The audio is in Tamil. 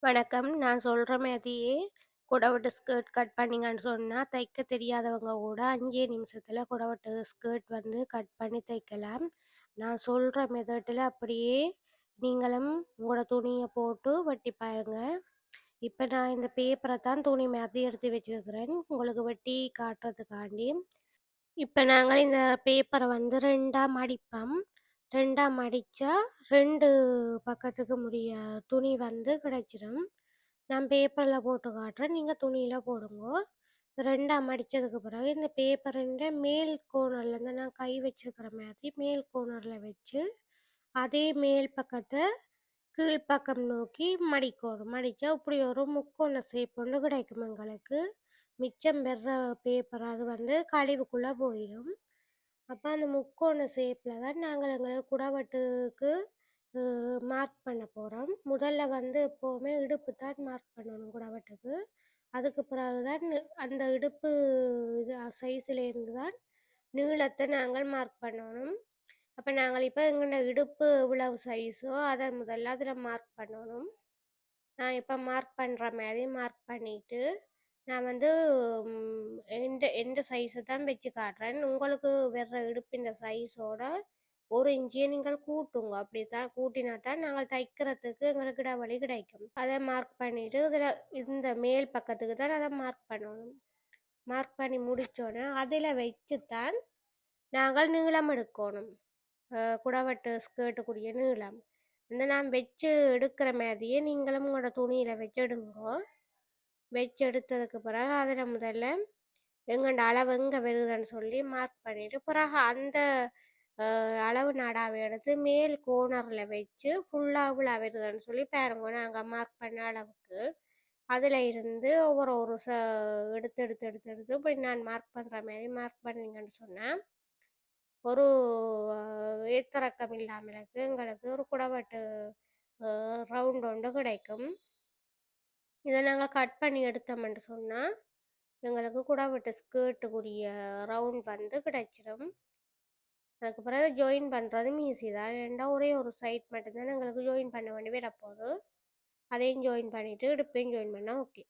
வணக்கம். நான் சொல்ற மாதிரியே குடவட்டு ஸ்கர்ட் கட் பண்ணீங்கன்னு சொன்னா, தைக்க தெரியாதவங்க கூட 5 நிமிஷத்துல குடவட்டு ஸ்கர்ட் வந்து கட் பண்ணி தைக்கலாம். நான் சொல்ற மெத்தட்ல அப்படியே நீங்களும் உங்களோட துணிய போட்டு வெட்டி பாருங்க. இப்ப நான் இந்த பேப்பர தான் துணி மாதிரி எடுத்து வச்சிருக்கிறேன். உங்களுக்கு வெட்டி காட்டுறதுக்காண்டி. இப்ப நாங்கள் இந்த பேப்பர வந்து 2ஆ மடிப்போம். 2ஆ மடிச்சா 2 பக்கத்துக்கு முடிய துணி வந்து கிடைச்சிரும். நான் பேப்பர்ல போட்டு காட்டுறேன். நீங்க துணியில போடுங்கோ. 2ஆ மடிச்சதுக்கு பிறகு இந்த பேப்பரின் மேல் கோணர்ல இருந்து நான் கை வச்சிருக்கிற மாதிரி மேல் கோணர்ல வச்சு, அதே மேல் பக்கத்த கீழ்ப்பக்கம் நோக்கி மடிக்கணும். மடிச்சா இப்படி ஒரு முக்கோண ஷேப் ஒன்று கிடைக்கும் எங்களுக்கு. மிச்சம் பெற பேப்பர் அது வந்து கழிவுக்குள்ள போயிடும். அப்போ அந்த முக்கோண ஷேப்பில் தான் நாங்கள் எங்களுக்கு குடவட்டுக்கு மார்க் பண்ண போகிறோம். முதல்ல வந்து எப்போவுமே இடுப்பு தான் மார்க் பண்ணணும் குடவட்டுக்கு. அதுக்கு பிறகு தான் அந்த இடுப்பு இது சைஸ்லேருந்து தான் நீளத்தை நாங்கள் மார்க் பண்ணணும். அப்போ நாங்கள் இப்போ எங்களோட இடுப்பு எவ்வளவு சைஸோ அதை முதல்ல அதில் மார்க் பண்ணணும். நான் இப்போ மார்க் பண்ணுற மாதிரி மார்க் பண்ணிவிட்டு நான் வந்து எந்த எந்த சைஸை தான் வச்சு காட்டுறேன். உங்களுக்கு வேற இடுப்பின் சைஸோட 1 இன்ச்சியை நீங்கள் கூட்டுங்க. அப்படி தான் கூட்டினா தான் நாங்கள் தைக்கிறதுக்கு எங்களுக்கு இடைவெளி கிடைக்கும். அதை மார்க் பண்ணிவிட்டு இதில் இந்த மேல் பக்கத்துக்கு தான் அதை மார்க் பண்ணணும். மார்க் பண்ணி முடித்தோன்னே அதில் வச்சு தான் நாங்கள் நீளம் எடுக்கணும். குடவட்டு ஸ்கர்ட்டுக்குரிய நீளம் இந்த நான் வச்சு எடுக்கிற மாதிரியே நீங்களும் உங்களோட துணியில் வச்சு எடுங்கோ. வச்சு எடுத்ததுக்கு பிறகு அதில் முதல்ல எங்கண்ட அளவு எங்கே வருதுன்னு சொல்லி மார்க் பண்ணிவிட்டு பிறகு அந்த அளவு நாடாவை எடுத்து மேல் கோனரில் வச்சு ஃபுல்லாக இவ்வளோ வருதுன்னு சொல்லி பாருங்க. நாங்கள் மார்க் பண்ண அளவுக்கு அதில் இருந்து ஒவ்வொரு ஒரு எடுத்து எடுத்து எடுத்து எடுத்து இப்படி நான் மார்க் பண்ணுற மாதிரி மார்க் பண்ணிங்கன்னு சொன்னேன். ஒரு ஏத்திறக்கம் இல்லாமலுக்கு எங்களுக்கு ஒரு குடவட்டு ரவுண்ட் ஒன்று கிடைக்கும். இதை நாங்கள் கட் பண்ணி எடுத்தோம்னு சொன்னால் எங்களுக்கு குடவட்டு ஸ்கர்ட்டுக்குரிய ரவுண்ட் வந்து கிடைச்சிடும். அதுக்கு பிறகு ஜாயின் பண்ணுறதும் ஈஸி தான். ஏன்னா ஒரே ஒரு சைட் மட்டும்தான் எங்களுக்கு ஜாயின் பண்ண வேண்டி வரப்போகுது. அதையும் ஜாயின் பண்ணிவிட்டு இடுப்பையும் ஜாயின் பண்ணால் ஓகே.